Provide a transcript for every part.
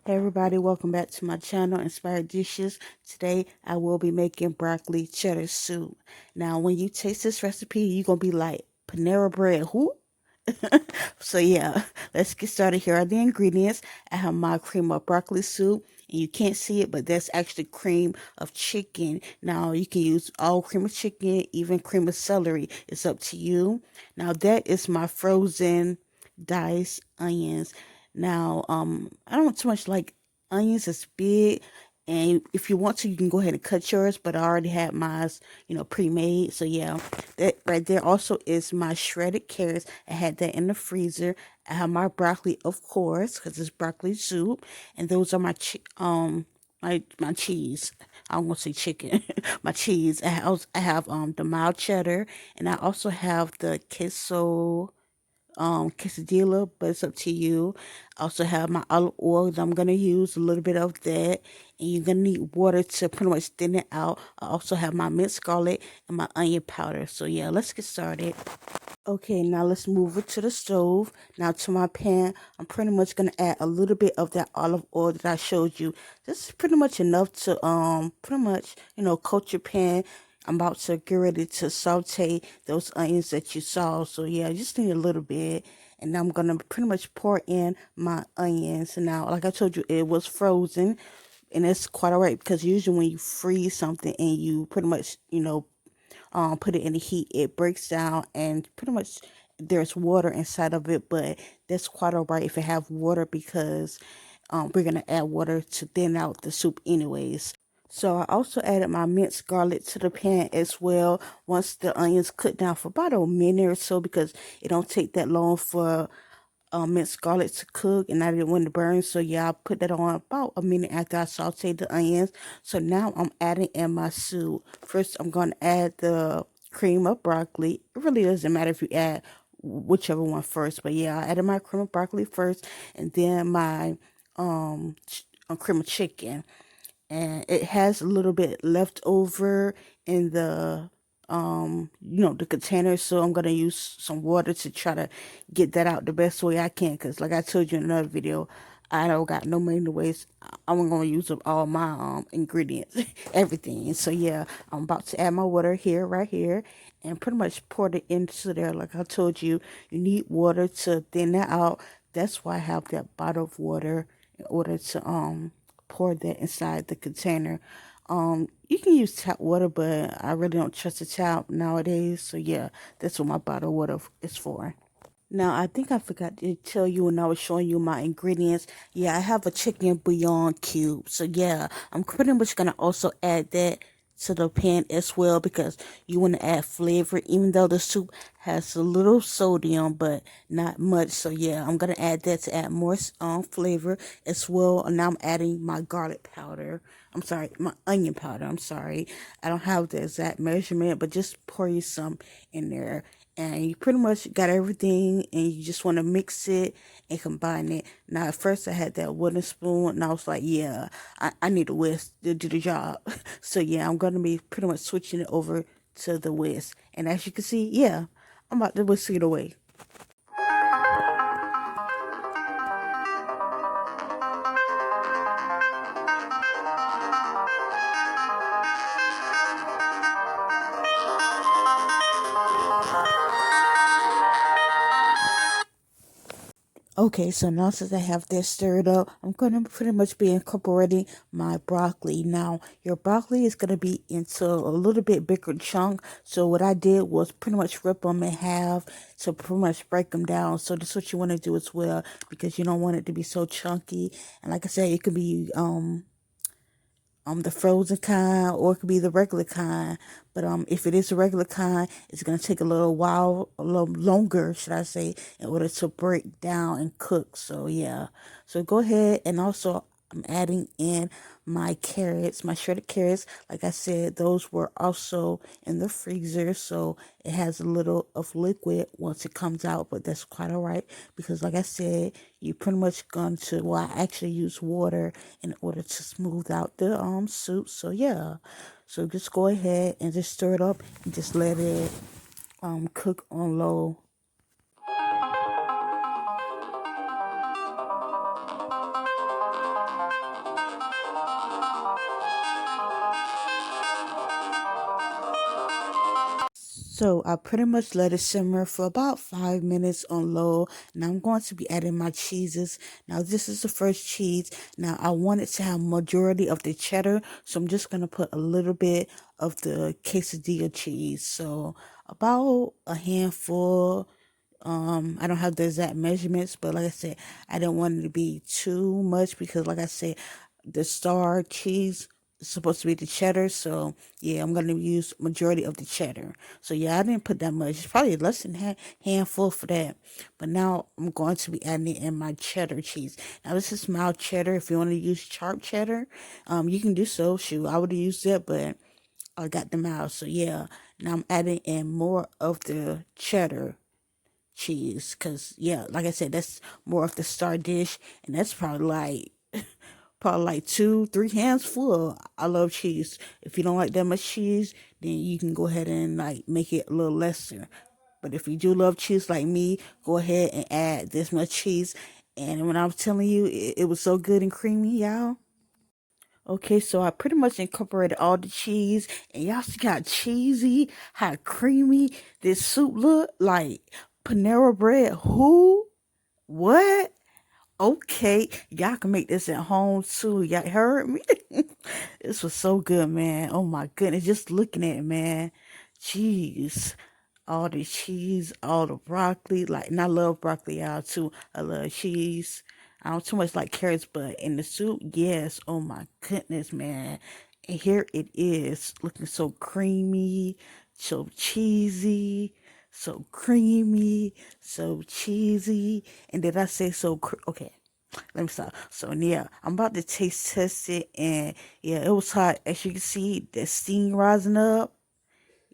Hey everybody, welcome back to my channel, Inspired Dishes. Today I will be making broccoli cheddar soup. Now when you taste this recipe, you're going to be like, Panera bread, who? So yeah, let's get started. Here are the ingredients. I have my cream of broccoli soup, and you can't see it, but that's actually cream of chicken. Now you can use all cream of chicken, even cream of celery. It's up to you. Now that is my frozen diced onions. Now, I don't too much like onions. It's big, and if you want to, you can go ahead and cut yours. But I already had mine, pre-made. So yeah, that right there also is my shredded carrots. I had that in the freezer. I have my broccoli, of course, because it's broccoli soup, and those are my cheese. I don't want to say chicken. My cheese. I have the mild cheddar, and I also have the quesadilla, but it's up to you. I also have my olive oil that I'm gonna use a little bit of that, and you're gonna need water to pretty much thin it out. I also have my minced garlic and my onion powder. So yeah, let's get started. Okay, now let's move it to the stove. Now to my pan, I'm pretty much gonna add a little bit of that olive oil that I showed you. This is pretty much enough to pretty much coat your pan. I'm about to get ready to saute those onions that you saw. So yeah, I just need a little bit. And now I'm gonna pretty much pour in my onions. And now, like I told you, it was frozen, and it's quite alright because usually when you freeze something and you pretty much put it in the heat, it breaks down and pretty much there's water inside of it, but that's quite alright if it have water because we're gonna add water to thin out the soup anyways. So I also added my minced garlic to the pan as well once the onions cooked down for about a minute or so because it don't take that long for minced garlic to cook, and I didn't want to burn. So yeah, I put that on about a minute after I sauteed the onions. So now I'm adding in my soup. First, I'm going to add the cream of broccoli. It really doesn't matter if you add whichever one first, but yeah, I added my cream of broccoli first, and then my cream of chicken, and it has a little bit left over in the the container, so I'm gonna use some water to try to get that out the best way I can, because like I told you in another video, I don't got no money to waste. I'm gonna use up all my ingredients, everything. So yeah, I'm about to add my water here, right here, and pretty much pour it into there. Like I told you, you need water to thin that out. That's why I have that bottle of water in order to pour that inside the container. You can use tap water, but I really don't trust the tap nowadays. So yeah, that's what my bottled water is for. Now, I think I forgot to tell you when I was showing you my ingredients. Yeah, I have a chicken bouillon cube. So yeah, I'm pretty much gonna also add that to the pan as well because you want to add flavor, even though the soup has a little sodium, but not much. So yeah, I'm gonna add that to add more flavor as well. And now I'm adding my garlic powder. I'm sorry, my onion powder. I'm sorry. I don't have the exact measurement, but just pour you some in there, and you pretty much got everything, and you just want to mix it and combine it. Now at first I had that wooden spoon, and I was like, yeah, I need a whisk to do the job. So yeah, I'm gonna be pretty much switching it over to the whisk, and as you can see, yeah, I'm about to whisk it away. Okay, so now since I have this stirred up, I'm going to pretty much be incorporating my broccoli. Now, your broccoli is going to be into a little bit bigger chunk. So what I did was pretty much rip them in half to pretty much break them down. So this is what you want to do as well because you don't want it to be so chunky. And like I said, it could be the frozen kind, or it could be the regular kind. But if it is the regular kind, it's gonna take a little while, a little longer, should I say, in order to break down and cook. So yeah, so go ahead, and also I'm adding in my carrots, my shredded carrots. Like I said, those were also in the freezer, so it has a little of liquid once it comes out, but that's quite all right because, like I said, you pretty much going to. Well, I actually use water in order to smooth out the soup. So yeah, so just go ahead and just stir it up and just let it cook on low. So I pretty much let it simmer for about 5 minutes on low. Now I'm going to be adding my cheeses. Now this is the first cheese. Now I want it to have majority of the cheddar, so I'm just gonna put a little bit of the quesadilla cheese. So about a handful. I don't have the exact measurements, but like I said, I don't want it to be too much because, like I said, the star cheese is supposed to be the cheddar. So yeah, I'm gonna use majority of the cheddar. So yeah, I didn't put that much. It's probably less than handful for that. But now I'm going to be adding it in my cheddar cheese. Now this is mild cheddar. If you want to use sharp cheddar, you can do so. Shoot, I would have used that, but I got them out. So yeah, now I'm adding in more of the cheddar cheese because yeah, like I said, that's more of the star dish, and that's probably like 2-3 hands full. I love cheese. If you don't like that much cheese, then you can go ahead and like make it a little lesser. But if you do love cheese like me, go ahead and add this much cheese. And when I was telling you, it was so good and creamy, y'all. Okay, so I pretty much incorporated all the cheese, and y'all see how cheesy, how creamy this soup look like. Panera bread. Who? What? Okay, y'all can make this at home too. Y'all heard me? This was so good, man. Oh my goodness, just looking at it, man. Jeez. All the cheese, all the broccoli. Like, and I love broccoli, y'all, too. I love cheese. I don't too much like carrots, but in the soup, yes. Oh my goodness, man. And here it is, looking so creamy, so cheesy, so creamy, so cheesy. And did I say so? Okay, let me stop. So yeah, I'm about to taste test it, and yeah, it was hot. As you can see, the steam rising up.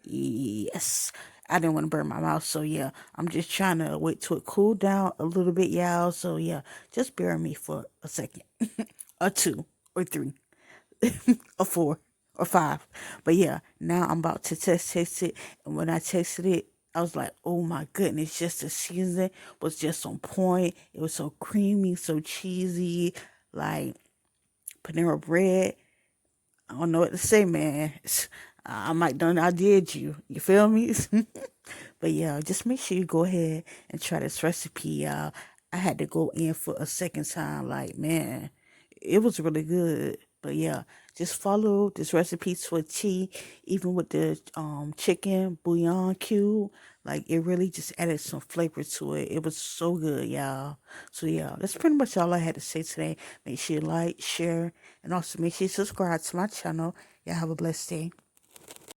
Yes. I didn't want to burn my mouth, so yeah, I'm just trying to wait till it cool down a little bit, y'all. So yeah, just bear with me for a second, or two, or three, or four, or five. But yeah, now I'm about to taste it, and when I tasted it, I was like, oh my goodness, just the seasoning was just on point. It was so creamy, so cheesy, like Panera bread. I don't know what to say, man. I might done I did you. You feel me? But yeah, just make sure you go ahead and try this recipe, y'all. I had to go in for a second time. Like, man, it was really good. But yeah, just follow this recipe to a T, even with the chicken bouillon cube. Like, it really just added some flavor to it. It was so good, y'all. So yeah, that's pretty much all I had to say today. Make sure you like, share, and also make sure you subscribe to my channel. Y'all have a blessed day.